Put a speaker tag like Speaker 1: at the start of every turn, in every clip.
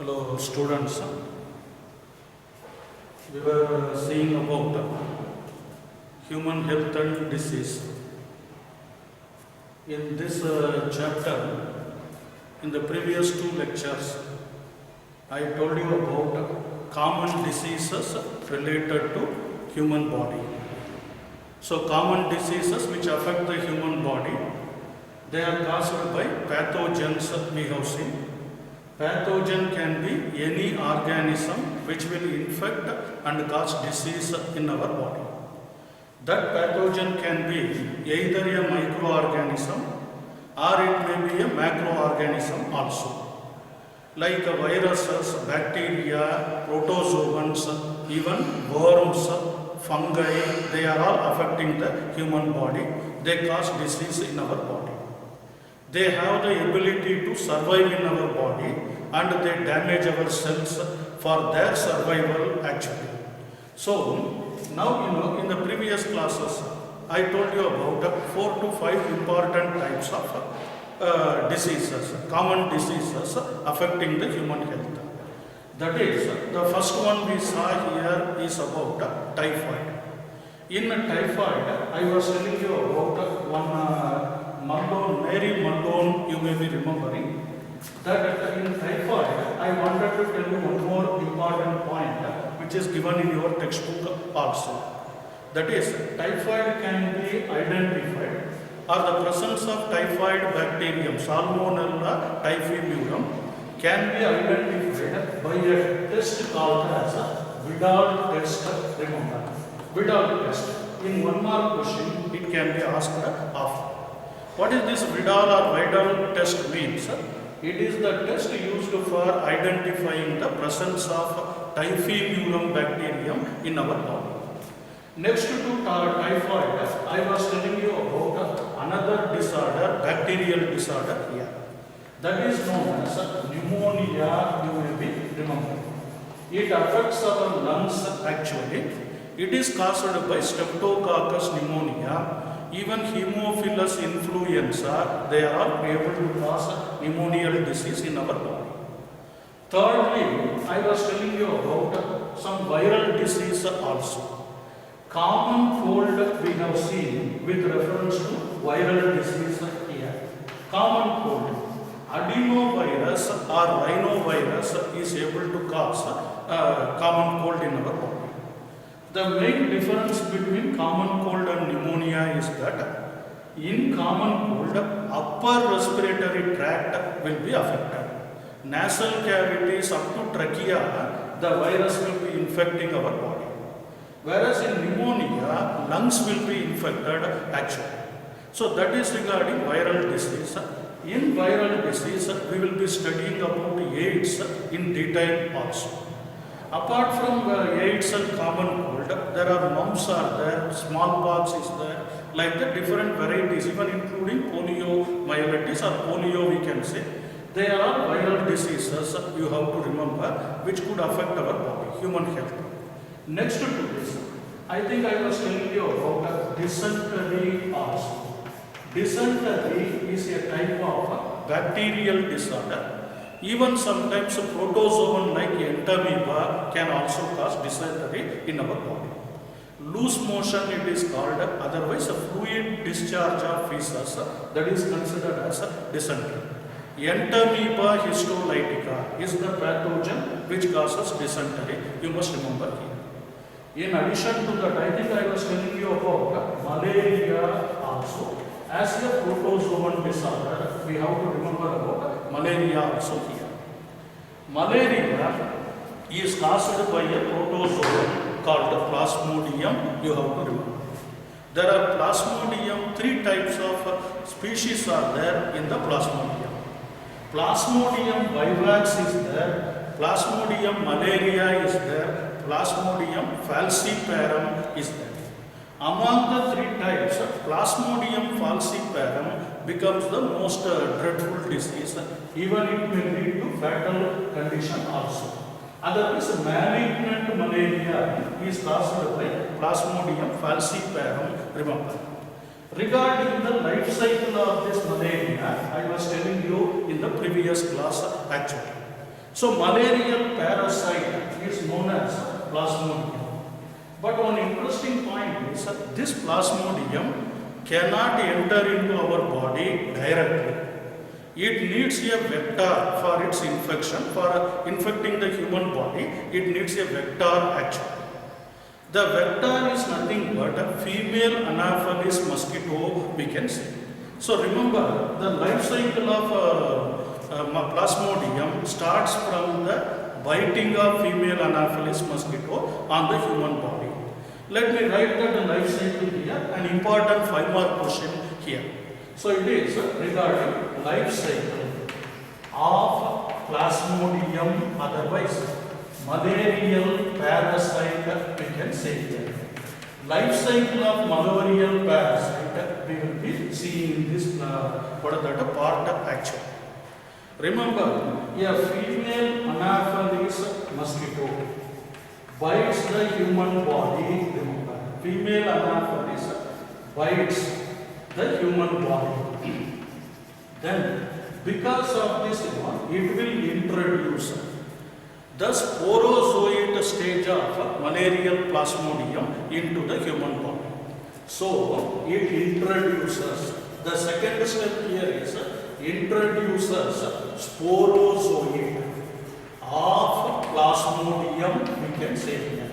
Speaker 1: Hello students, we were seeing about human health and disease. In this chapter, in the previous two lectures, I told you about common diseases related to human body. So common diseases which affect the human body, they are caused by pathogens we have seen. Pathogen can be any organism which will infect and cause disease in our body. That pathogen can be either a microorganism or it may be a macroorganism also. Like viruses, bacteria, protozoans, even worms, fungi, they are all affecting the human body. They cause disease in our body. They have the ability to survive in our body and they damage our cells for their survival actually. So, now in the previous classes, I told you about 4 to 5 important types of diseases, common diseases affecting the human health. That is, the first one we saw here is about typhoid. In typhoid, I was telling you about one Muldoon, Mary Muldoon, you may be remembering, that in typhoid, I wanted to tell you one more important point which is given in your textbook also. That is, typhoid can be identified or the presence of typhoid bacterium, Salmonella typhimurium, can be identified by a test called as a Vidal test. Remember, Vidal test. In one mark question, it can be asked after. What is this Vidal or Vidal test means? It is the test used for identifying the presence of typhimurium bacterium in our body. Next to typhoid, I was telling you about another disorder, bacterial disorder here. That is known as pneumonia, you may be remembering. It affects our lungs actually. It is caused by Streptococcus pneumonia. Even Haemophilus influenza, they are able to cause pneumonial disease in our body. Thirdly, I was telling you about some viral disease also. Common cold we have seen with reference to viral disease here. Common cold. Adenovirus or rhinovirus is able to cause common cold in our body. The main difference between common cold and pneumonia is that in common cold, upper respiratory tract will be affected. Nasal cavities up to trachea, the virus will be infecting our body. Whereas in pneumonia, lungs will be infected actually. So that is regarding viral disease. In viral disease, we will be studying about AIDS in detail also. Apart from AIDS and common cold, there are mumps are there, smallpox is there, like the different varieties, even including poliomyelitis or polio we can say. They are all viral diseases you have to remember which could affect our body, human health. Next to this, I think I was telling you about dysentery also. Dysentery is a type of bacterial disorder. Even sometimes a protozoan like entamoeba can also cause dysentery in our body. Loose motion it is called, otherwise a fluid discharge of feces, that is considered as a dysentery. Entamoeba histolytica is the pathogen which causes dysentery, you must remember here. In addition to that, I think I was telling you about malaria also. As a protozoan disorder, we have to remember about malaria also here. Malaria is caused by a protozoan called Plasmodium, you have to remember. There are Plasmodium, 3 types of species are there in the Plasmodium. Plasmodium vivax is there, Plasmodium malaria is there, Plasmodium falciparum is there. Among the 3 types, Plasmodium falciparum becomes the most dreadful disease. Even it may lead to fatal condition also. Otherwise, malignant malaria is caused by Plasmodium falciparum, remember. Regarding the life cycle of this malaria, I was telling you in the previous class actually. So malarial parasite is known as Plasmodium. But one interesting point is this Plasmodium cannot enter into our body directly. It needs a vector for its infection. For infecting the human body, it needs a vector actually. The vector is nothing but a female Anopheles mosquito, we can say. So remember, the life cycle of Plasmodium starts from the biting of female Anopheles mosquito on the human body. Let me write the life cycle here, an important 5-mark question here. So it is regarding life cycle of Plasmodium, otherwise malarial parasite, we can say here. Life cycle of malarial parasite we will be seeing in this part actually. Remember, a female Anopheles mosquito bites the human body. Remember, female Anopheles bites the human body. Then, because of this, it will introduce the sporozoite stage of malarial Plasmodium into the human body. So, it introduces, the second step here is introduces sporozoite of Plasmodium, we can say here.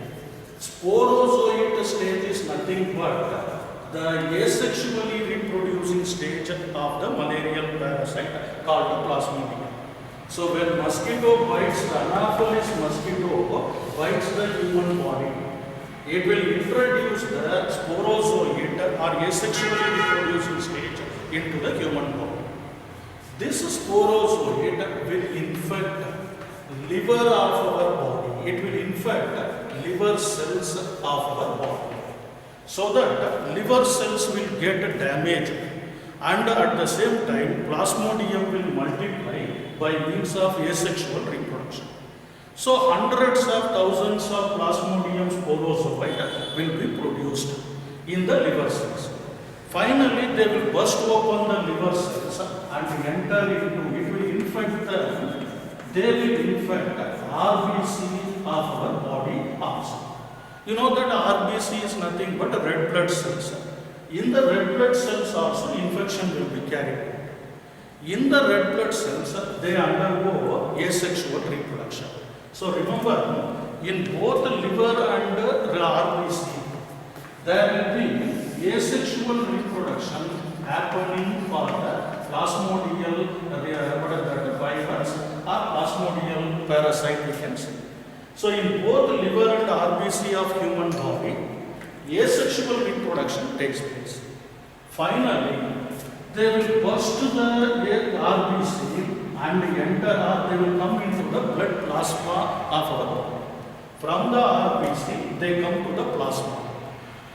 Speaker 1: Sporozoite stage is nothing but the asexually reproducing stage of the malarial parasite called Plasmodium. So when mosquito bites, the Anopheles mosquito bites the human body, it will introduce the sporozoite or asexually reproducing stage into the human body. This sporozoite will infect liver of our body. It will infect liver cells of our body. So that liver cells will get damaged, and at the same time Plasmodium will multiply by means of asexual reproduction. So hundreds of thousands of Plasmodium sporozoite will be produced in the liver cells. Finally, they will burst open the liver cells and enter into it, will infect them. They will infect RBC of our body also. You know that RBC is nothing but red blood cells. In the red blood cells also infection will be carried out. In the red blood cells, they undergo asexual reproduction. So remember, in both liver and RBC, there will be asexual reproduction happening for the Plasmodial virus or Plasmodial parasite, we can say. So in both liver and RBC of human body, asexual reproduction takes place. Finally, they will burst the RBC and enter, or they will come into the blood plasma of our body. From the RBC, they come to the plasma.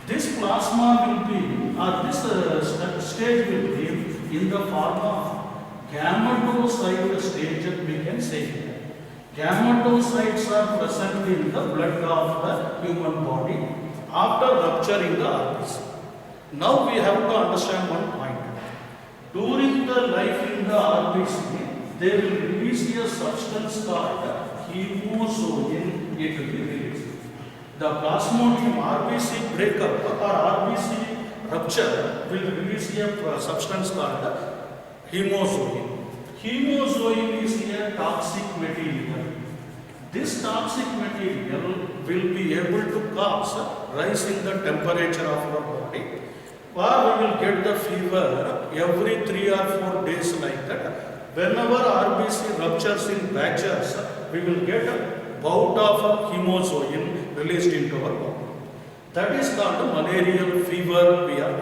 Speaker 1: This plasma will be, or this stage will be in the form of gametocyte stage, we can say here. Gametocytes are present in the blood of the human body after rupturing the RBC. Now we have to understand one point. During the life in the RBC, they will release a substance called hemozoin. It will be released. The Plasmodium RBC breakup or RBC rupture will release a substance called hemozoin. Hemozoin is a toxic material. This toxic material will be able to cause rise in the temperature of our body, or we will get the fever every 3 or 4 days like that. Whenever RBC ruptures in batches, we will get a bout of hemozoin released into our body. That is called malarial fever we are.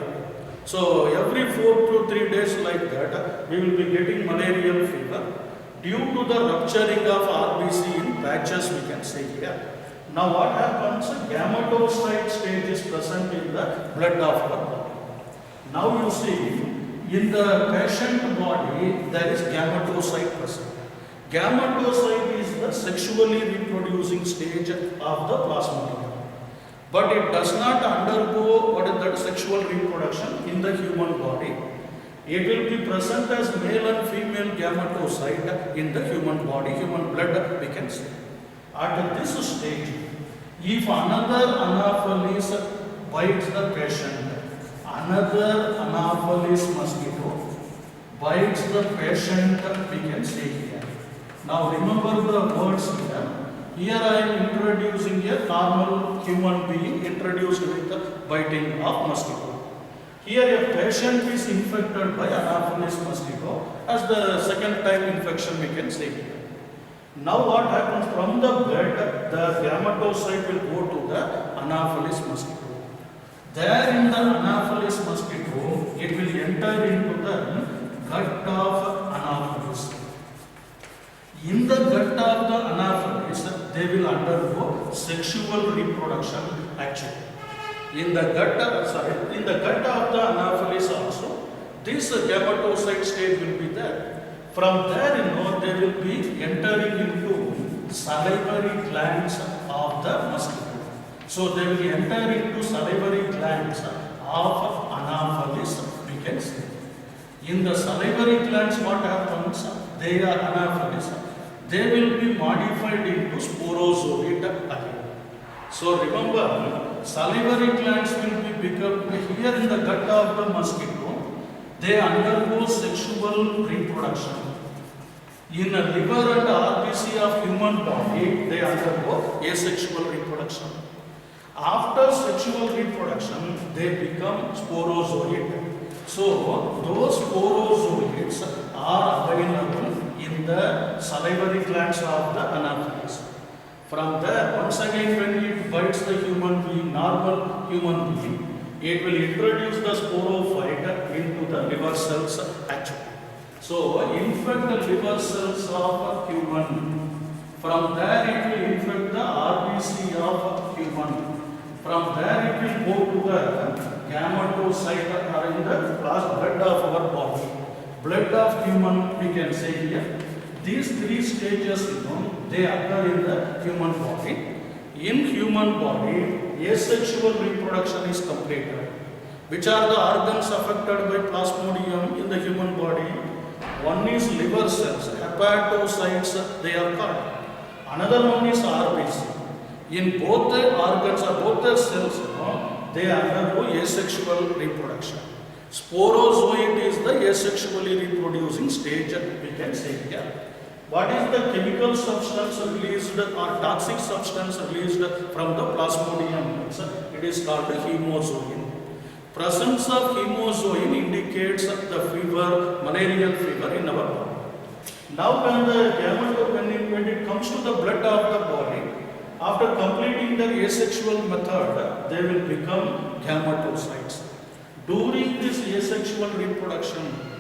Speaker 1: So every 4 to 3 days like that, we will be getting malarial fever due to the rupturing of RBC in batches, we can say here. Now what happens? Gametocyte stage is present in the blood of our body. Now you see, in the patient body, there is gametocyte present. Gametocyte is the sexually reproducing stage of the Plasmodium. But it does not undergo what is that sexual reproduction in the human body. It will be present as male and female gametocyte in the human body, human blood, we can say. At this stage, if another Anopheles bites the patient, another Anopheles mosquito bites the patient, we can say here. Now remember the words here. Here I am introducing a normal human being introduced with the biting of mosquito. Here a patient is infected by Anopheles mosquito as the second time infection, we can say here. Now what happens from the blood, the gametocyte will go to the Anopheles mosquito. There in the Anopheles mosquito, it will enter into the gut of Anopheles. In the gut of the Anopheles, they will undergo sexual reproduction actually. In the gut of the Anopheles also, this gametocyte stage will be there. From there, they will be entering into salivary glands of the mosquito. So they will enter into salivary glands of Anopheles, we can say. In the salivary glands, what happens? They are Anopheles. They will be modified into sporozoite again. So remember, salivary glands will be become here in the gut of the mosquito. They undergo sexual reproduction. In a liver and RBC of human body, they undergo asexual reproduction. After sexual reproduction, they become sporozoite. So those sporozoites are available in the salivary glands of the Anopheles. From there, once again, when it bites the human being, normal human being, it will introduce the sporophyte into the liver cells actually. So, infect the liver cells of human. From there, it will infect the RBC of human. From there, it will go to the gametocyte or in the blood of our body. Blood of human, we can say here. These three stages, they occur in the human body. In human body, asexual reproduction is completed. Which are the organs affected by Plasmodium in the human body? One is liver cells, hepatocytes, they are called. Another one is RBC. In both the organs or both the cells, they undergo asexual reproduction. Sporozoite is the asexually reproducing stage, we can say here. What is the chemical substance released or toxic substance released from the Plasmodium? It is called hemozoin. Presence of hemozoin indicates the fever, malarial fever in our body. Now when it comes to the blood of the body, after completing the asexual method, they will become gametocytes. During this asexual reproduction,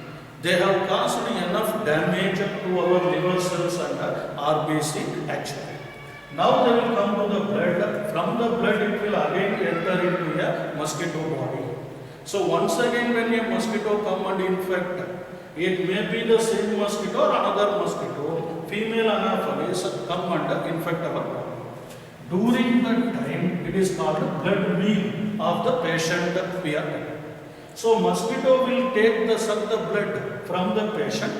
Speaker 1: they have caused enough damage to our liver cells and RBC actually. Now they will come to the blood. From the blood it will again enter into a mosquito body. So once again when a mosquito come and infect, it may be the same mosquito or another mosquito, female Anopheles come and infect our body. During that time, it is called blood meal of the patient we are taking. So mosquito will take the suck the blood from the patient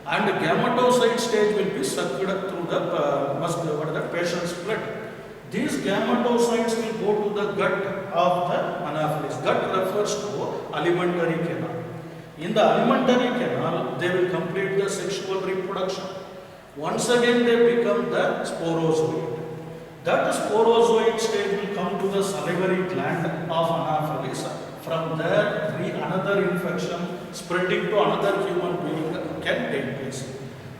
Speaker 1: and gametocyte stage will be sucked through the patient's blood. These gametocytes will go to the gut of the Anopheles. Gut refers to alimentary canal. In the alimentary canal, they will complete the sexual reproduction. Once again, they become the sporozoite. That sporozoite stage will come to the salivary gland of Anopheles. From there, another infection spreading to another human being can take place.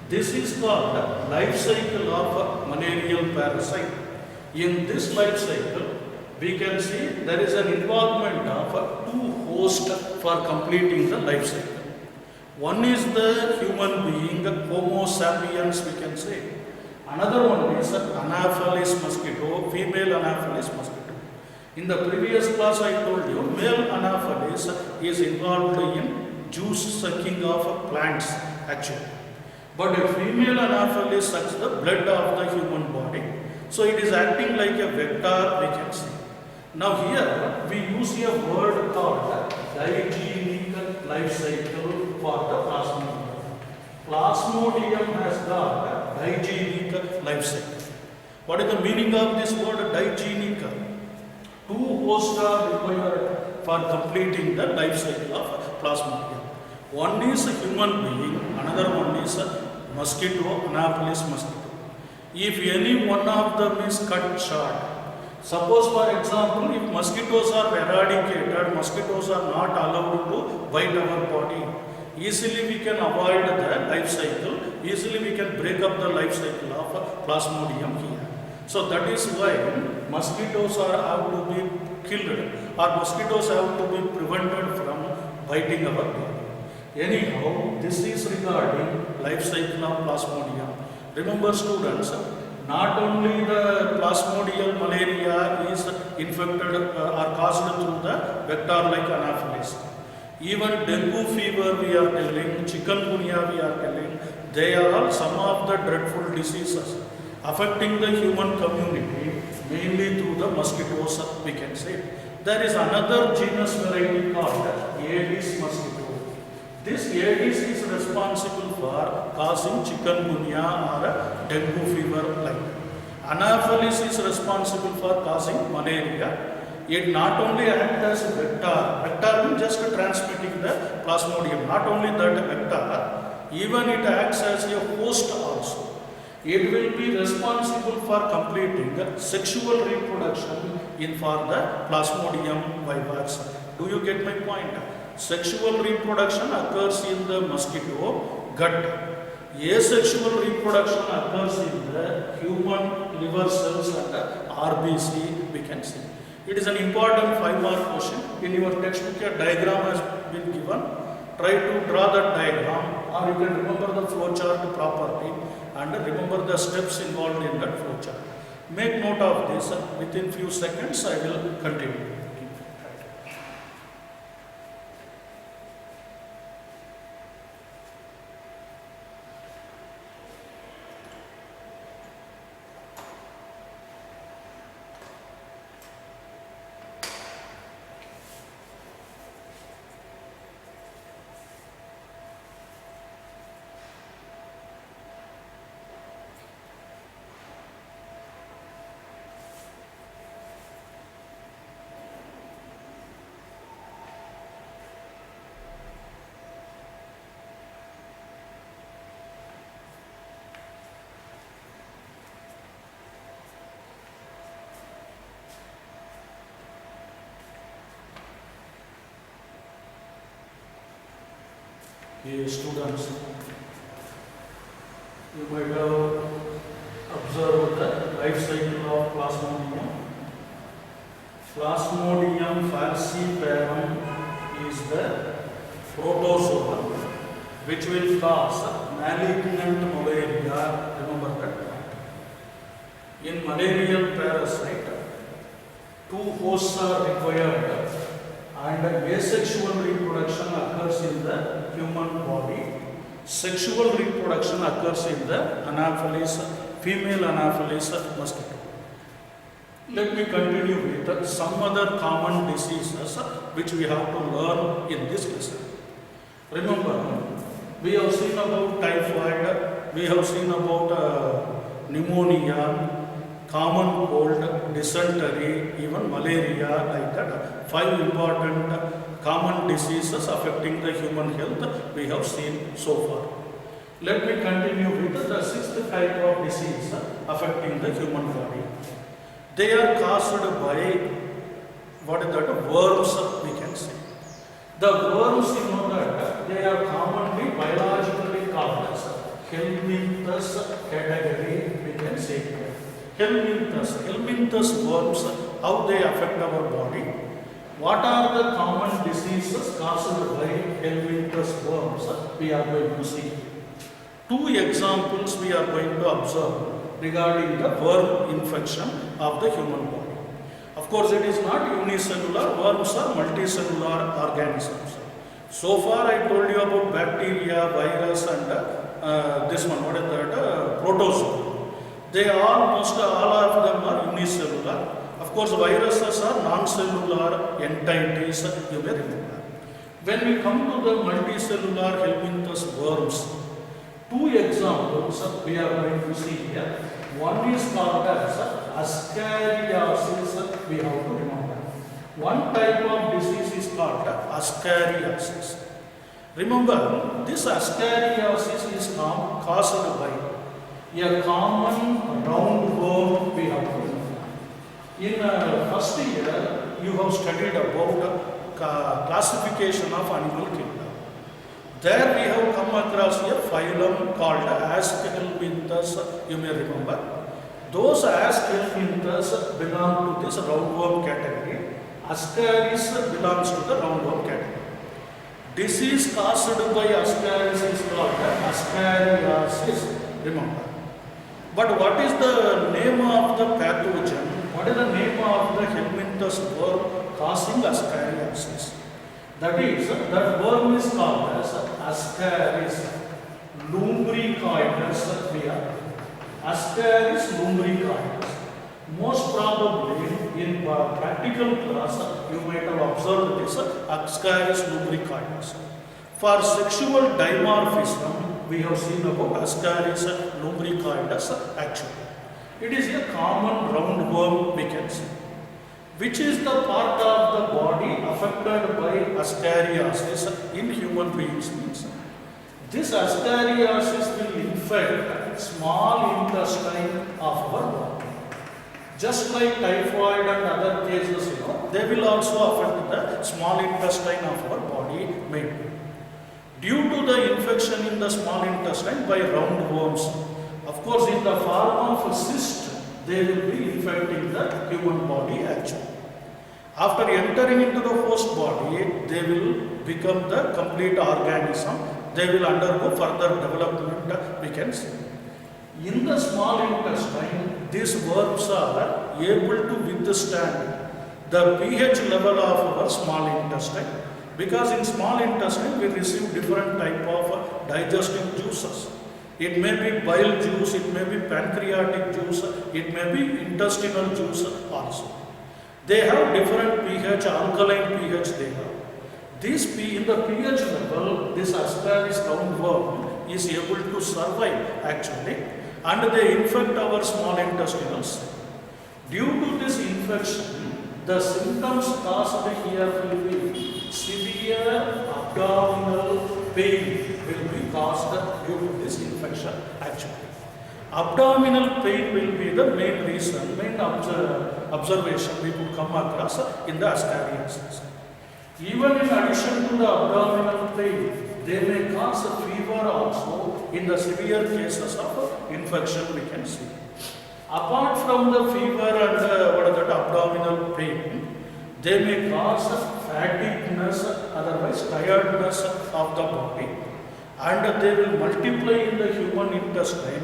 Speaker 1: This is called life cycle of malarial parasite. In this life cycle, we can see there is an involvement of two hosts for completing the life cycle. One is the human being, Homo sapiens, we can say. Another one is Anopheles mosquito, female Anopheles mosquito. In the previous class I told you, male Anopheles is involved in juice sucking of plants actually. But a female Anopheles sucks the blood of the human body. So it is acting like a vector, we can say. Now here we use a word called digenic life cycle for the Plasmodium. Plasmodium has got digenic life cycle. What is the meaning of this word digenic? Two hosts are required for completing the life cycle of Plasmodium. One is a human being, another one is a mosquito, Anopheles mosquito. If any one of them is cut short, suppose for example, if mosquitoes are eradicated, mosquitoes are not allowed to bite our body, easily we can avoid the life cycle, easily we can break up the life cycle of Plasmodium here. So that is why mosquitoes have to be killed or mosquitoes have to be prevented from biting our body. Anyhow, this is regarding life cycle of Plasmodium. Remember students, not only the Plasmodial malaria is infected or caused through the vector like Anopheles. Even dengue fever we are telling, chikungunya we are telling, they are all some of the dreadful diseases affecting the human community, mainly through the mosquitoes we can say. There is another genus variety called Aedes mosquito. This Aedes is responsible for causing chikungunya or dengue fever like. Anopheles is responsible for causing malaria. It not only acts as a vector means just transmitting the Plasmodium, not only that vector, even it acts as a host also. It will be responsible for completing sexual reproduction for the Plasmodium vivax. Do you get my point? Sexual reproduction occurs in the mosquito gut. Asexual reproduction occurs in the human liver cells and RBC, we can see. It is an important 5-mark question. In your textbook, a diagram has been given. Try to draw that diagram, or you can remember the flowchart properly and remember the steps involved in that flowchart. Make note of this. Within few seconds, I will continue. Students, you might have observed the life cycle of Plasmodium. Plasmodium falciparum is the protozoa which will cause malignant malaria. Remember that. In malarial parasite, two hosts are required and asexual reproduction occurs in the human body. Sexual reproduction occurs in the Anopheles, female Anopheles mosquito. Let me continue with some other common diseases which we have to learn in this lesson. Remember, we have seen about typhoid, we have seen about pneumonia, common cold, dysentery, even malaria, like that. 5 important common diseases affecting the human health we have seen so far. Let me continue with the 6th type of disease affecting the human body. They are caused by worms, we can say. The worms, you know that they are commonly biologically called as Helminthus category, we can say. Helminthus worms, how they affect our body. What are the common diseases caused by Helminthus worms? We are going to see. 2 examples we are going to observe regarding the worm infection of the human body. Of course, it is not unicellular, worms are multicellular organisms. So far I told you about bacteria, virus and this one, what is that? Protozoa. They almost all of them are unicellular. Of course, viruses are non-cellular entities, you may remember. When we come to the multicellular helminthus worms, two examples we are going to see here. One is called as ascariasis, we have to remember. One type of disease is called ascariasis. Remember, this ascariasis is caused by a common roundworm we have to remember. In first year, you have studied about classification of animal kingdom. There we have come across a phylum called Aschelminthus, you may remember. Those Aschelminthus belong to this roundworm category. Ascaris belongs to the roundworm category. Disease caused by Ascaris is called ascariasis, remember. But what is the name of the pathogen? What is the name of the helminthus worm causing ascariasis? That is, that worm is called as Ascaris lumbricoides here. Ascaris lumbricoides. Most probably in practical class you might have observed this Ascaris lumbricoides. For sexual dimorphism, we have seen about Ascaris lumbricoides actually. It is a common roundworm we can see. Which is the part of the body affected by ascariasis in human beings means. This ascariasis will infect small intestine of our body. Just like typhoid and other cases, they will also affect the small intestine of our body mainly. Due to the infection in the small intestine by roundworms, of course in the form of a cyst, they will be infecting the human body actually. After entering into the host body, they will become the complete organism. They will undergo further development, we can see. In the small intestine, these worms are able to withstand the pH level of our small intestine, because in small intestine we receive different type of digestive juices. It may be bile juice, it may be pancreatic juice, it may be intestinal juice also. They have different pH, alkaline pH they have. This in the pH level, this Ascaris roundworm is able to survive actually, and they infect our small intestinals. Due to this infection, the symptoms caused here will be severe abdominal pain will be caused due to this infection actually. Abdominal pain will be the main reason, main observation we could come across in the ascariasis. Even in addition to the abdominal pain, they may cause a fever also in the severe cases of infection we can see. Apart from the fever and abdominal pain, they may cause fatigueness, otherwise tiredness of the body, and they will multiply in the human intestine,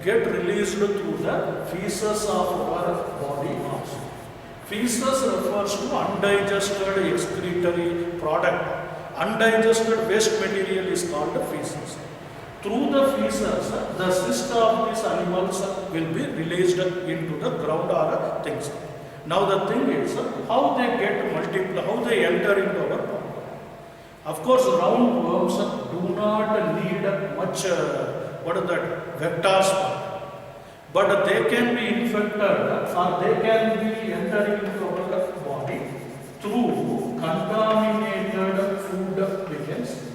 Speaker 1: get released through the feces of our body also. Feces refers to undigested excretory product. Undigested waste material is called feces. Through the feces, the cyst of these animals will be released into the ground or things. Now the thing is, how they get multiplied, how they enter into our body. Of course, roundworms do not need much, vectors, but they can be infected or they can be entering into our body through contaminated food we can see.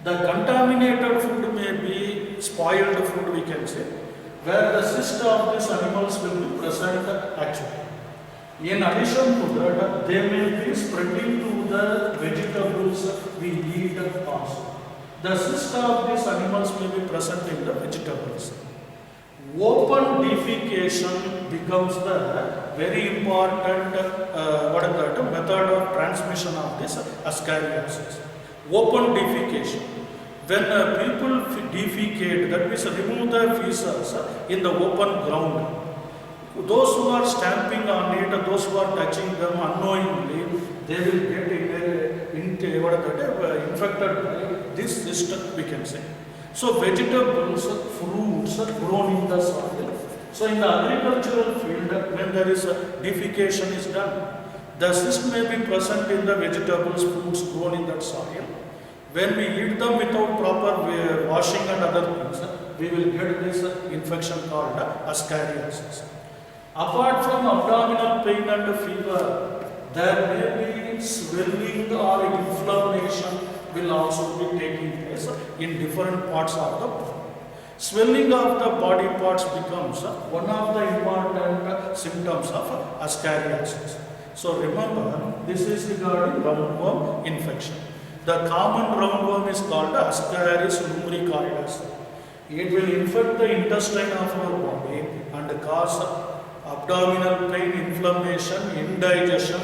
Speaker 1: The contaminated food may be spoiled food we can say, where the cyst of these animals will be present actually. In addition to that, they may be spreading to the vegetables we eat also. The cyst of these animals may be present in the vegetables. Open defecation becomes the very important method of transmission of this ascariasis. Open defecation. When people defecate, that means remove the feces in the open ground. Those who are stamping on it, those who are touching them unknowingly, they will get infected by this cyst we can say. So vegetables, fruits grown in the soil. So in the agricultural field, when there is defecation is done, The cyst may be present in the vegetables, fruits grown in that soil. When we eat them without proper washing and other things, we will get this infection called ascariasis. Apart from abdominal pain and fever, there may be swelling or inflammation will also be taking place in different parts of the body. Swelling of the body parts becomes one of the important symptoms of ascariasis. So remember, this is regarding roundworm infection. The common roundworm is called Ascaris lumbricoides. It will infect the intestine of our body and cause abdominal pain, inflammation, indigestion,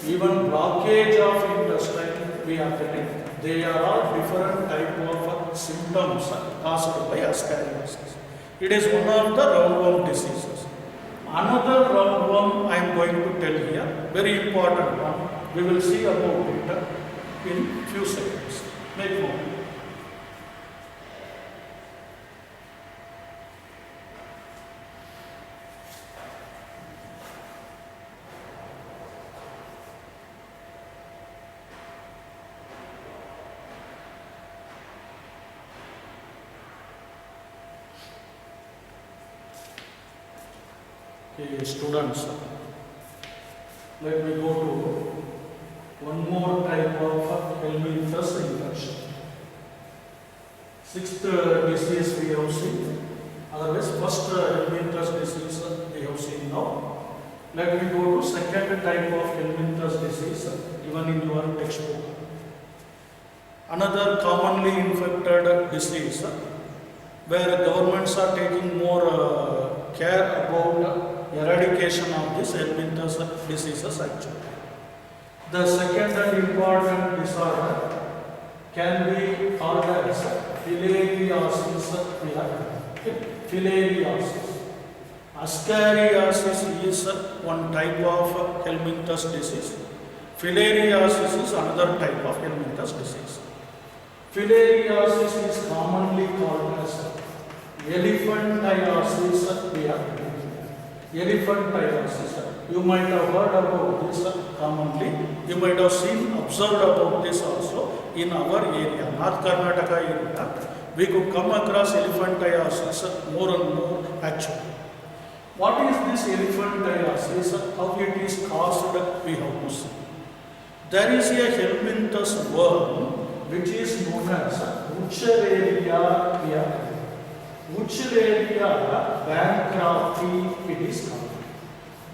Speaker 1: even blockage of intestine we are getting. They are all different type of symptoms caused by ascariasis. It is one of the roundworm diseases. Another roundworm I am going to tell here, very important one. We will see about it in few seconds. Make note. Okay, students, let me go to one more type of helminthus infection. Sixth disease we have seen. Otherwise, first helminthus disease we have seen now. Let me go to second type of helminthus disease given in your textbook. Another commonly infected disease where governments are taking more care about eradication of this helminthus diseases actually. The second and important disorder can be called as filariasis. Filariasis. Ascariasis is one type of helminthus disease. Filariasis is another type of helminthus disease. Filariasis is commonly called as elephantiasis. Elephantiasis. You might have heard about this commonly. You might have seen, observed about this also in our area, North Karnataka area. We could come across elephantiasis more and more actually. What is this elephantiasis? How it is caused, we have to see. There is a helminthus worm which is known as Wuchereria piaca. Wuchereria bancrofti it is called.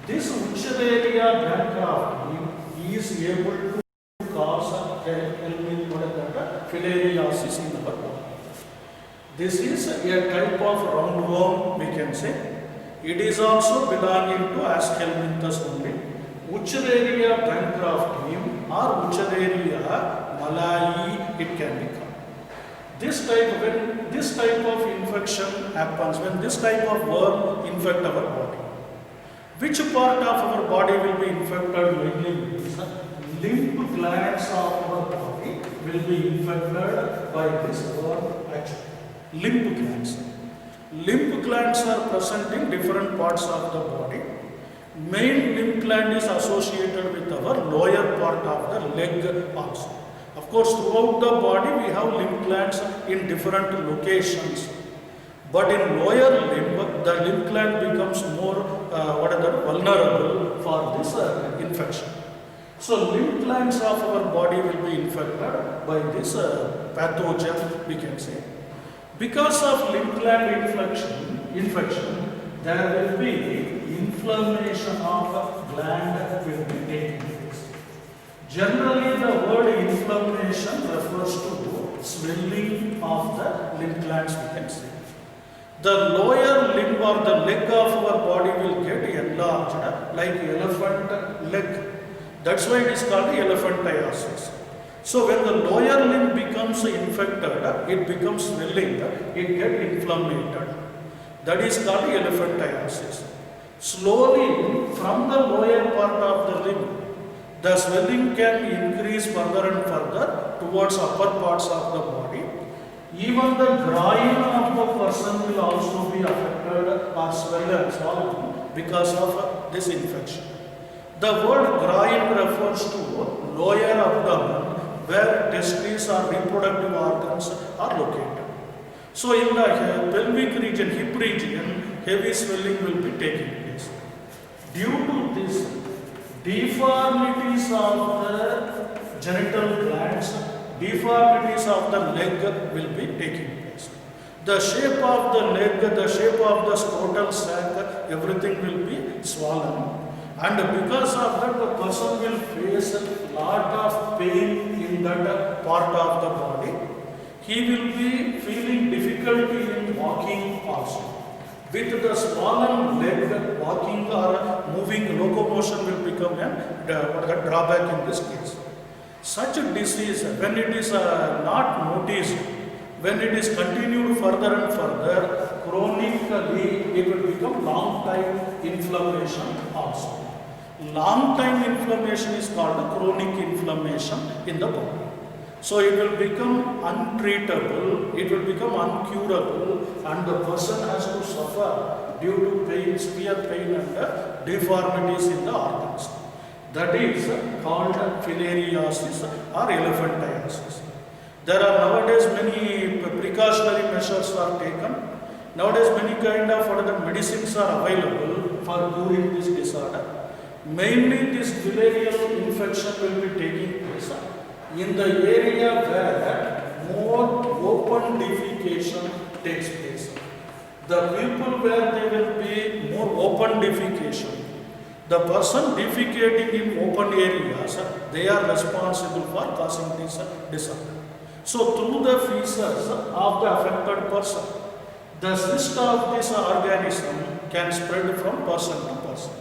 Speaker 1: This Wuchereria bancrofti is able to cause filariasis in our body. This is a type of roundworm, we can say. It is also belonging to as helminthus only. Wuchereria bancrofti or Wuchereria malayi it can be called. When this type of infection happens, when this type of worm infect our body, which part of our body will be infected mainly? Lymph glands of our body will be infected by this worm actually. Lymph glands. Lymph glands are present in different parts of the body. Main lymph gland is associated with our lower part of the leg also. Of course, throughout the body we have lymph glands in different locations. But in lower limb, the lymph gland becomes more vulnerable for this infection. So, lymph glands of our body will be infected by this pathogen, we can say. Because of lymph gland infection, there will be inflammation of gland will be taking place. Generally, the word inflammation refers to swelling of the lymph glands, we can say. The lower limb or the leg of our body will get enlarged like elephant leg. That's why it is called elephantiasis. So when the lower limb becomes infected, it becomes swelling, it gets inflamed. That is called elephantiasis. Slowly from the lower part of the limb, the swelling can increase further and further towards upper parts of the body. Even the groin of the person will also be affected or swollen because of this infection. The word groin refers to lower abdomen where testes or reproductive organs are located. So in the pelvic region, hip region, heavy swelling will be taking place. Due to this, deformities of the genital glands, deformities of the leg will be taking place. The shape of the leg, the shape of the scrotal sac, everything will be swollen. And because of that, the person will face a lot of pain in that part of the body. He will be feeling difficulty in walking also. With the swollen leg, walking or moving locomotion will become a drawback in this case. Such a disease, when it is not noticed, when it is continued further and further, chronically it will become long time inflammation also. Long time inflammation is called chronic inflammation in the body. So it will become untreatable, it will become uncurable, and the person has to suffer due to pain, severe pain and deformities in the organs. That is called filariasis or elephantiasis. There are nowadays many precautionary measures are taken. Nowadays many kind of medicines are available for curing this disorder. Mainly this filarial infection will be taking place in the area where more open defecation takes place. The people where there will be more open defecation, the person defecating in open areas, they are responsible for causing this disorder. So through the feces of the affected person, the cyst of this organism can spread from person to person.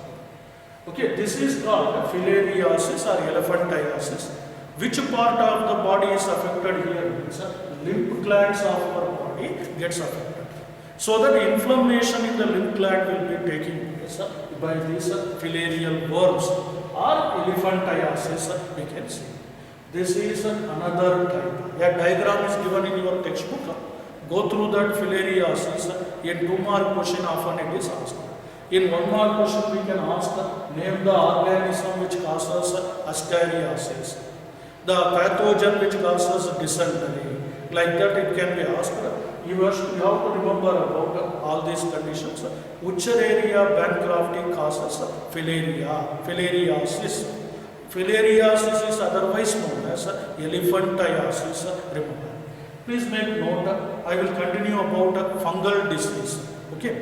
Speaker 1: Okay, this is called filariasis or elephantiasis. Which part of the body is affected here means lymph glands of our body gets affected. So that inflammation in the lymph gland will be taking place by these filarial worms or elephantiasis we can see. This is another type. A diagram is given in your textbook. Go through that filariasis. In 2 mark question often it is asked. In 1 mark question we can ask, name the organism which causes ascariasis, the pathogen which causes dysentery. Like that it can be asked. You have to remember about all these conditions. Ucheraria Bancrofti causes filariasis. Filariasis is otherwise known as elephantiasis. Remember. Please make note. I will continue about fungal disease. Okay.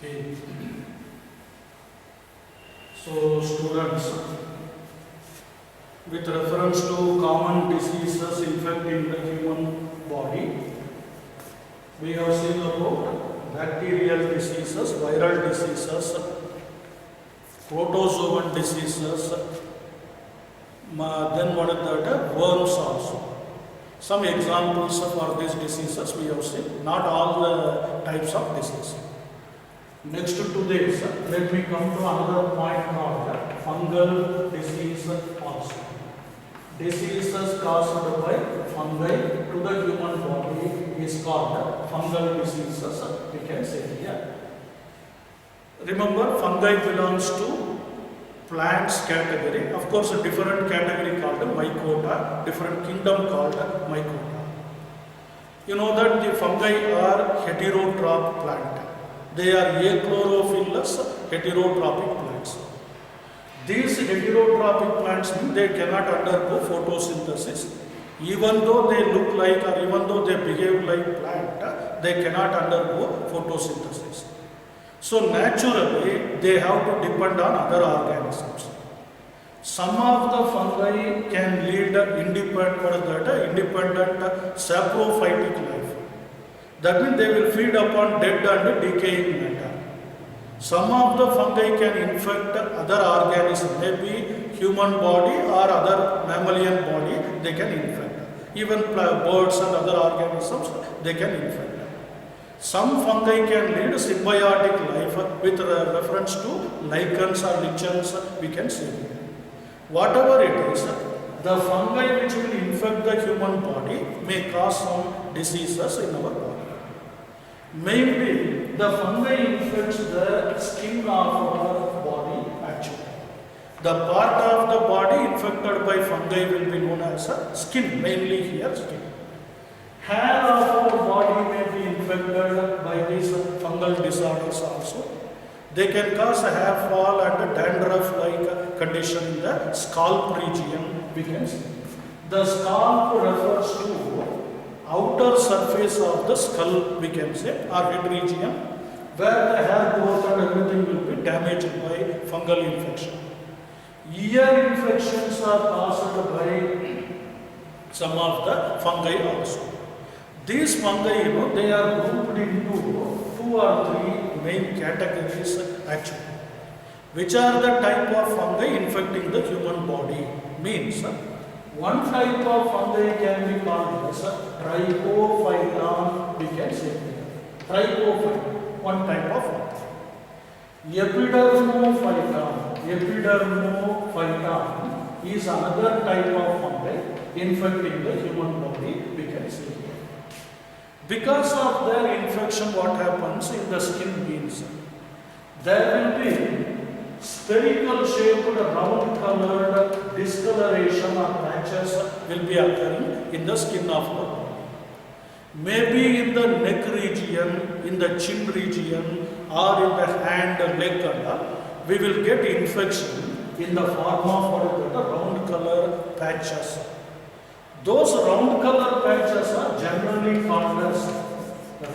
Speaker 1: Okay. So students, with reference to common diseases infecting the human body, we have seen about bacterial diseases, viral diseases, protozoan diseases, then what is that? Worms also. Some examples for these diseases we have seen, not all the types of diseases. Next to this, let me come to another point called fungal disease also. Diseases caused by fungi to the human body is called fungal diseases, we can say here. Remember, fungi belongs to plants category. Of course, a different category called mycota, different kingdom called mycota. You know that the fungi are heterotroph plant. They are achlorophyllous heterotrophic plants. These heterotrophic plants mean they cannot undergo photosynthesis. Even though they look like or even though they behave like plant, they cannot undergo photosynthesis. So naturally, they have to depend on other organisms. Some of the fungi can lead independent saprophytic life. That means they will feed upon dead and decaying matter. Some of the fungi can infect other organisms, maybe human body or other mammalian body, they can infect. Even birds and other organisms, they can infect. Some fungi can lead symbiotic life with reference to lichens or lichens, we can say. Whatever it is, the fungi which will infect the human body may cause some diseases in our body. Mainly, the fungi infects the skin of our body actually. The part of the body infected by fungi will be known as skin, mainly here skin. Hair of our body may be infected by these fungal disorders also. They can cause a hair fall and a dandruff-like condition in the scalp region, we can see. The scalp refers to outer surface of the skull, we can say, or head region, where the hair growth and everything will be damaged by fungal infection. Ear infections are caused by some of the fungi also. These fungi, they are grouped into 2 or 3 main categories actually. Which are the type of fungi infecting the human body? Means, one type of fungi can be called as Trichophyton, we can say. Trichophyton, one type of fungi. Epidermophyton is another type of fungi infecting the human body, we can say. Because of their infection, what happens in the skin means there will be spherical shaped round colored discoloration or patches will be occurring in the skin of the body. Maybe in the neck region, in the chin region, or in the hand, leg, we will get infection in the form of round color patches. Those round color patches are generally called as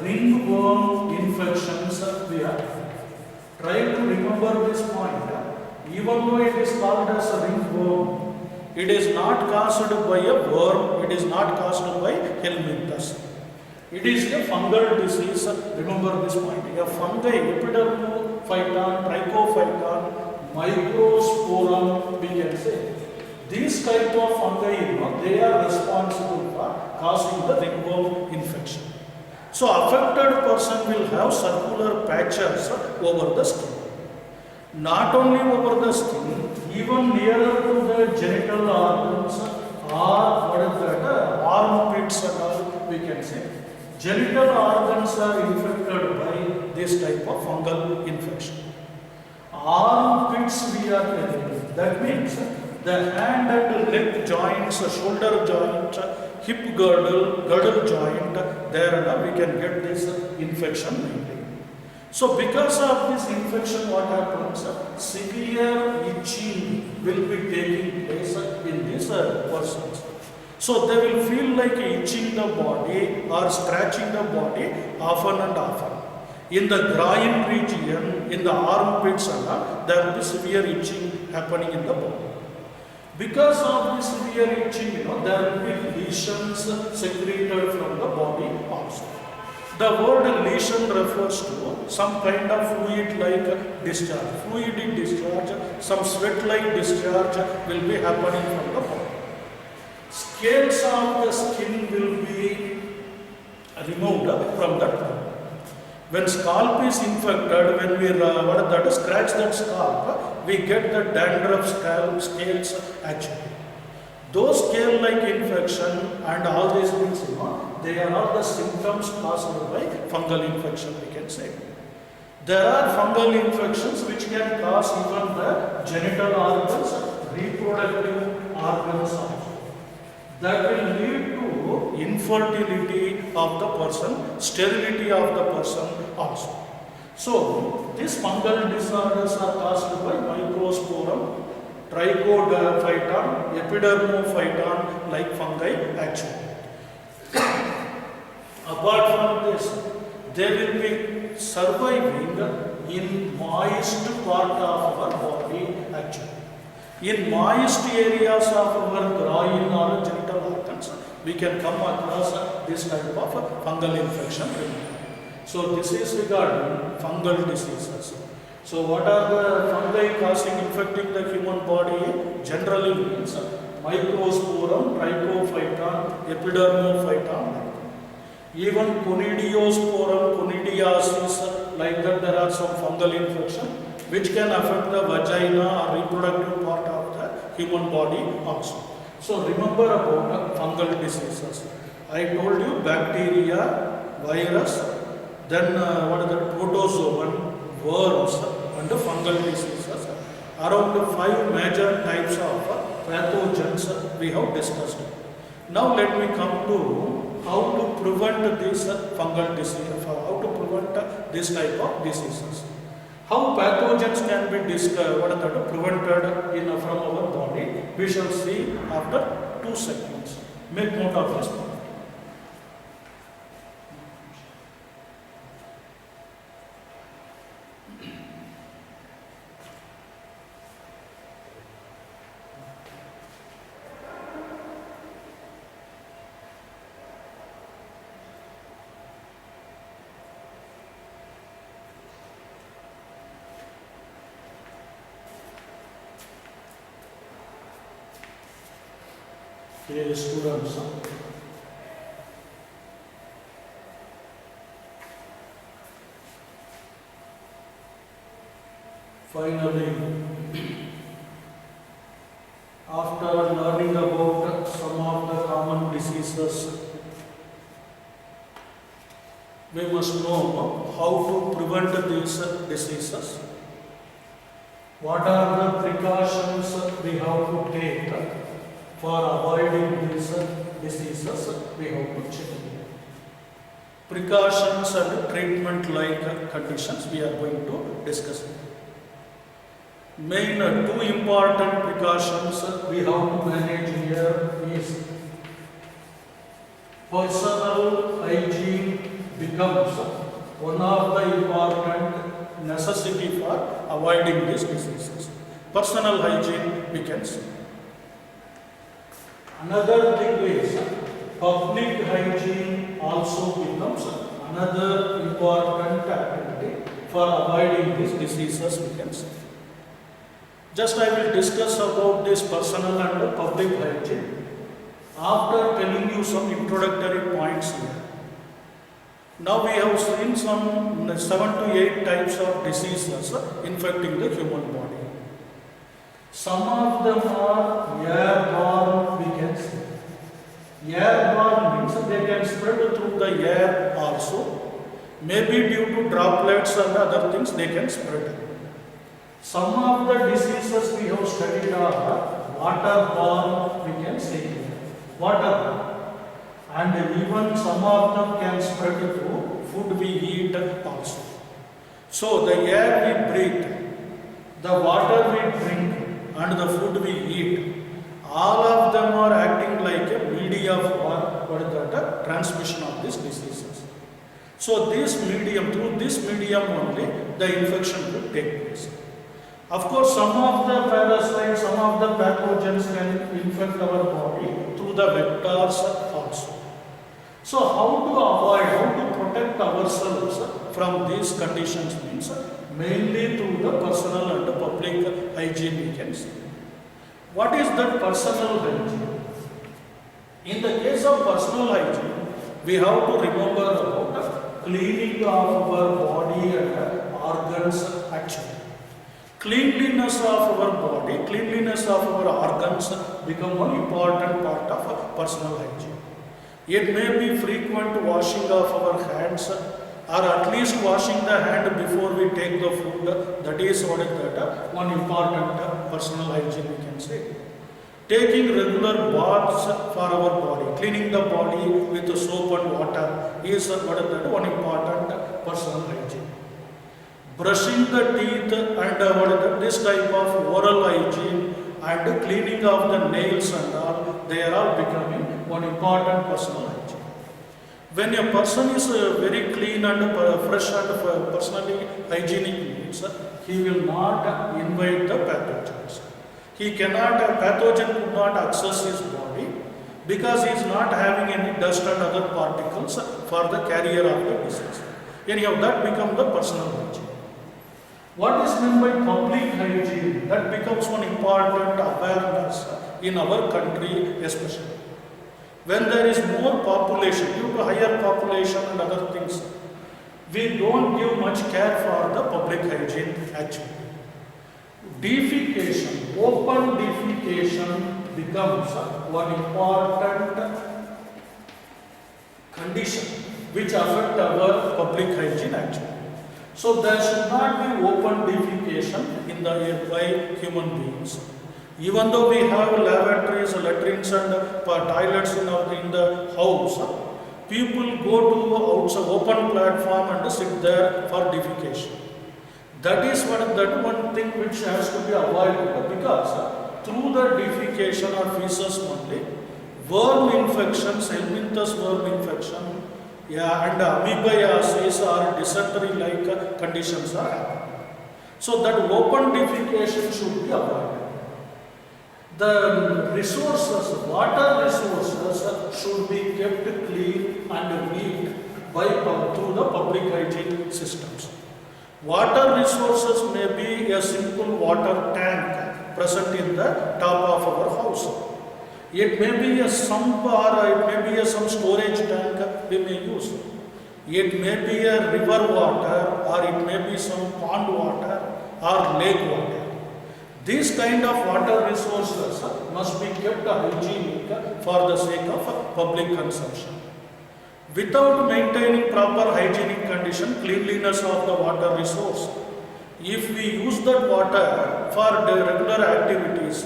Speaker 1: ringworm infections. We are trying to remember this point. Even though it is called as a ringworm, it is not caused by a worm, it is not caused by helminthus. It is a fungal disease. Remember this point. A fungi, Epidermophyton, Trichophyton, Microsporum, we can say. These type of fungi, they are responsible for causing the ringworm infection. So affected person will have circular patches over the skin. Not only over the skin, even nearer to the genital organs or armpits and all, we can say. Genital organs are infected by this type of fungal infection. Armpits we are telling. That means the hand and leg joints, shoulder joint, hip girdle joint, there we can get this infection mainly. So because of this infection, what happens? Severe itching will be taking place in these persons. So they will feel like itching the body or scratching the body often and often. In the groin region, in the armpits, there will be severe itching happening in the body. Because of this severe itching, there will be lesions secreted from the body also. The word lesion refers to some kind of fluid-like discharge. Fluid discharge, some sweat-like discharge will be happening from the body. Scales of the skin will be removed from that body. When scalp is infected, when we scratch that scalp, we get the dandruff scales actually. Those scale-like infection and all these things, they are all the symptoms caused by fungal infection, we can say. There are fungal infections which can cause even the genital organs, reproductive organs also. That will lead to infertility of the person, sterility of the person also. So, these fungal disorders are caused by Microsporum, Trichophyton, Epidermophyton like fungi actually. Apart from this, they will be surviving in moist part of our body actually. In moist areas of our groin or genital organs, we can come across this type of fungal infection. So this is regarding fungal diseases. So what are the fungi causing infecting the human body? Generally means Mycosporum, Trichophyton, Epidermophyton. Even Conidiosporum, Conidiasis, like that there are some fungal infection which can affect the vagina or reproductive part of the human body also. So remember about fungal diseases. I told you bacteria, virus, then what is that, protozoan, worms and fungal diseases. Around 5 major types of pathogens we have discussed. Now let me come to how to prevent this fungal disease, how to prevent this type of diseases. How pathogens can be prevented from our body, we shall see after 2 seconds. Make note of this point. Okay, students. Finally, after learning about some of the common diseases, we must know how to prevent these diseases. What are the precautions we have to take for avoiding these diseases? We have to check. Precautions and treatment like conditions we are going to discuss. Main 2 important precautions we have to manage here is personal hygiene becomes one of the important necessity for avoiding these diseases. Personal hygiene we can see. Another thing is public hygiene also becomes another important activity for avoiding these diseases we can see. Just I will discuss about this personal and public hygiene after telling you some introductory points here. Now we have seen some 7 to 8 types of diseases infecting the human body. Some of them are airborne, we can say. Airborne means they can spread through the air also. Maybe due to droplets and other things they can spread. Some of the diseases we have studied are waterborne, we can say here. Waterborne. And even some of them can spread through food we eat also. So the air we breathe, the water we drink, and the food we eat, all of them are acting like a media for transmission of these diseases. So this medium, through this medium only, the infection will take place. Of course, some of the parasites, some of the pathogens can infect our body through the vectors also. So how to avoid, how to protect ourselves from these conditions means mainly through the personal and public hygiene we can see. What is that personal hygiene? In the case of personal hygiene, we have to remember about cleaning of our body and organs actually. Cleanliness of our body, cleanliness of our organs become one important part of personal hygiene. It may be frequent washing of our hands or at least washing the hand before we take the food. That is what is that one important personal hygiene we can say. Taking regular baths for our body, cleaning the body with soap and water is what is that one important personal hygiene. Brushing the teeth and this type of oral hygiene and cleaning of the nails and all, they are all becoming one important personal hygiene. When a person is very clean and fresh and personally hygienic means, he will not invite the pathogens. A pathogen could not access his body because he is not having any dust and other particles for the carrier of the disease. Anyhow, that becomes the personal hygiene. What is meant by public hygiene? That becomes one important awareness in our country especially. When there is more population, due to higher population and other things, we don't give much care for the public hygiene actually. Defecation, open defecation becomes one important condition which affect our public hygiene actually. So there should not be open defecation in the air by human beings. Even though we have lavatories, latrines and toilets in the house, people go to outside open platform and sit there for defecation. That is one thing which has to be avoided because through the defecation or feces only, worm infections, helminthus worm infection, and amoebiasis or dysentery-like conditions are happening. So that open defecation should be avoided. The resources, water resources should be kept clean and neat through the public hygiene systems. Water resources may be a simple water tank present in the top of our house. It may be a sump or it may be some storage tank we may use. It may be a river water or it may be some pond water or lake water. These kind of water resources must be kept hygienic for the sake of public consumption. Without maintaining proper hygienic condition, cleanliness of the water resource, if we use that water for the regular activities,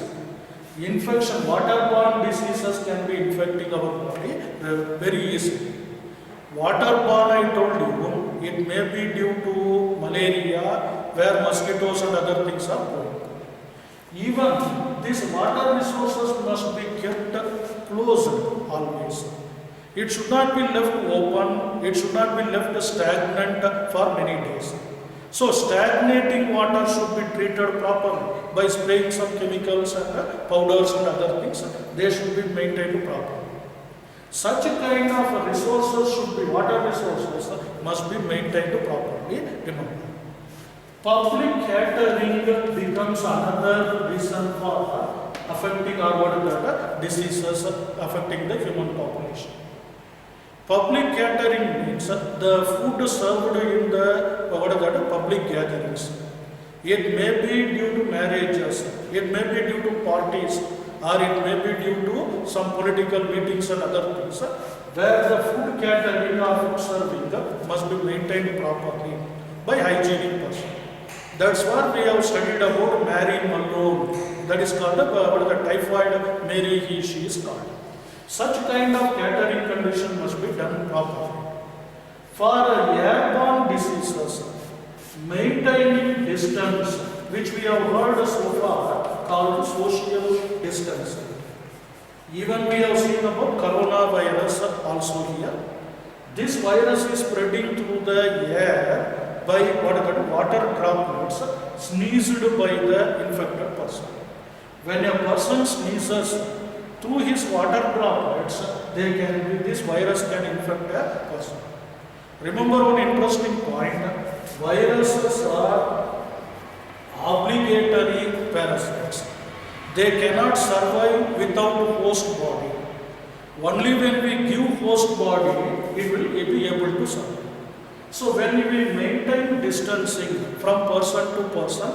Speaker 1: infection, waterborne diseases can be infecting our body very easily. Waterborne, I told you, it may be due to malaria, where mosquitoes and other things are growing. Even these water resources must be kept closed always. It should not be left open, it should not be left stagnant for many days. So stagnating water should be treated properly by spraying some chemicals and powders and other things. They should be maintained properly. Such a kind of resources should be, water resources must be maintained properly. Remember. Public catering becomes another reason for affecting or diseases affecting the human population. Public catering means the food served in the public gatherings. It may be due to marriages, it may be due to parties, or it may be due to some political meetings and other things, where the food catering or food serving must be maintained properly by hygienic person. That's what we have studied about Mary Malone. That is called the typhoid Mary he, she is called. Such kind of catering condition must be done properly. For airborne diseases, maintaining distance, which we have heard so far, called social distancing. Even we have seen about coronavirus also here. This virus is spreading through the air by water droplets sneezed by the infected person. When a person sneezes, through his water droplets, this virus can infect a person. Remember one interesting point, viruses are obligatory parasites. They cannot survive without host body. Only when we give host body, it will be able to survive. So when we maintain distancing from person to person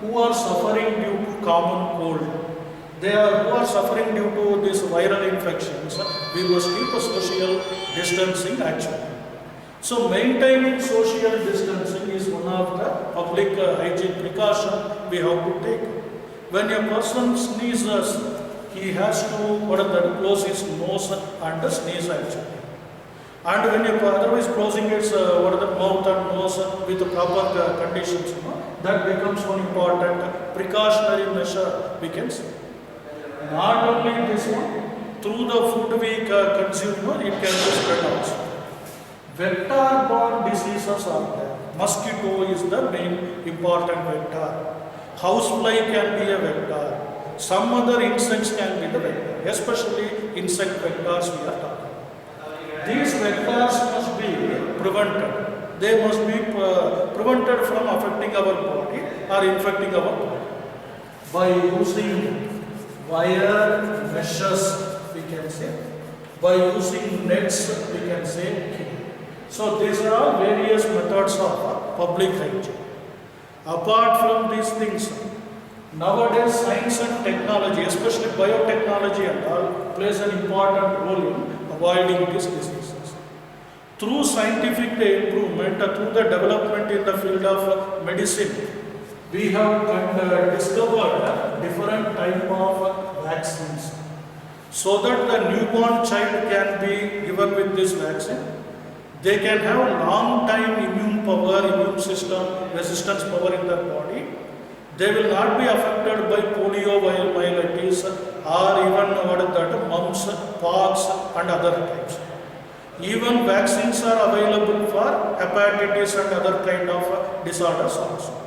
Speaker 1: who are suffering due to common cold, who are suffering due to these viral infections, we must keep a social distancing actually. So maintaining social distancing is one of the public hygiene precaution we have to take. When a person sneezes, he has to close his nose and sneeze actually. And when you otherwise closing its mouth and nose with the proper conditions, that becomes one important precautionary measure we can say. Not only this one, through the food we consume, it can be spread also. Vector-borne diseases are there. Mosquito is the main important vector. Housefly can be a vector. some other insects can be the vector, especially insect vectors we are talking. These vectors must be prevented. They must be prevented from affecting our body or infecting our body by using wire meshes, we can say, by using nets, we can say. So these are all various methods of public hygiene. Apart from these things, nowadays science and technology, especially biotechnology and all, plays an important role in avoiding these diseases. Through scientific improvement, through the development in the field of medicine, we have discovered different type of vaccines, so that the newborn child can be given with this vaccine. They can have long time immune power, immune system, resistance power in their body. They will not be affected by polio, myelitis, or even mumps, pox and other types. Even vaccines are available for hepatitis and other kind of disorders also.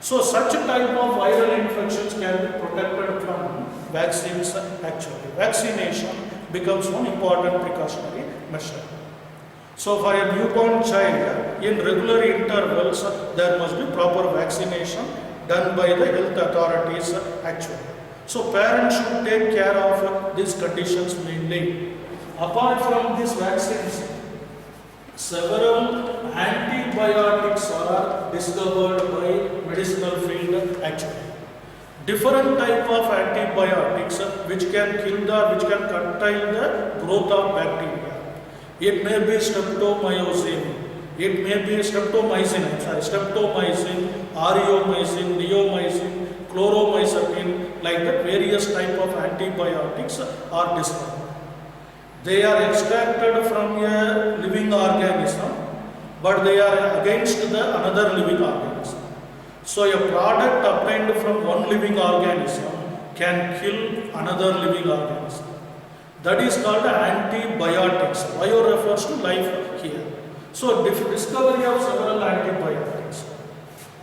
Speaker 1: So such type of viral infections can be protected from vaccines actually. Vaccination becomes one important precautionary measure. So for a newborn child, in regular intervals, there must be proper vaccination done by the health authorities actually. So parents should take care of these conditions mainly. Apart from these vaccines, several antibiotics are discovered by medicinal field actually. Different type of antibiotics which can curtail the growth of bacteria. It may be streptomycin, it may be streptomycin, ariomycin, neomycin, chloromycetin, like that various type of antibiotics are discovered. They are extracted from a living organism, but they are against another living organism. So a product obtained from one living organism can kill another living organism. That is called antibiotics. Bio refers to life here. So discovery of several antibiotics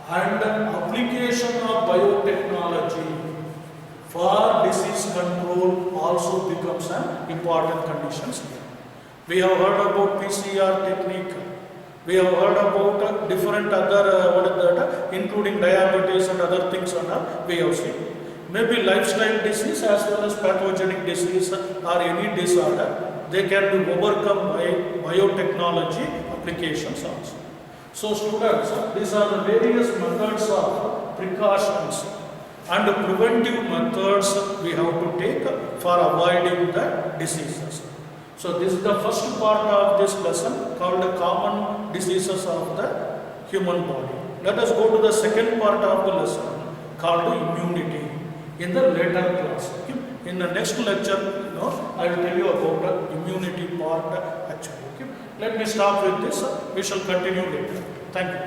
Speaker 1: and application of biotechnology for disease control also becomes an important condition here. We have heard about PCR technique. We have heard about different other including diabetes and other things we have seen. Maybe lifestyle disease as well as pathogenic disease or any disorder, they can be overcome by biotechnology applications also. So students, these are the various methods of precautions and preventive methods we have to take for avoiding the diseases. So this is the first part of this lesson called common diseases of the human body. Let us go to the second part of the lesson called immunity in the later class. Okay? In the next lecture, I will tell you about the immunity part actually. Okay? Let me stop with this. We shall continue later. Thank you.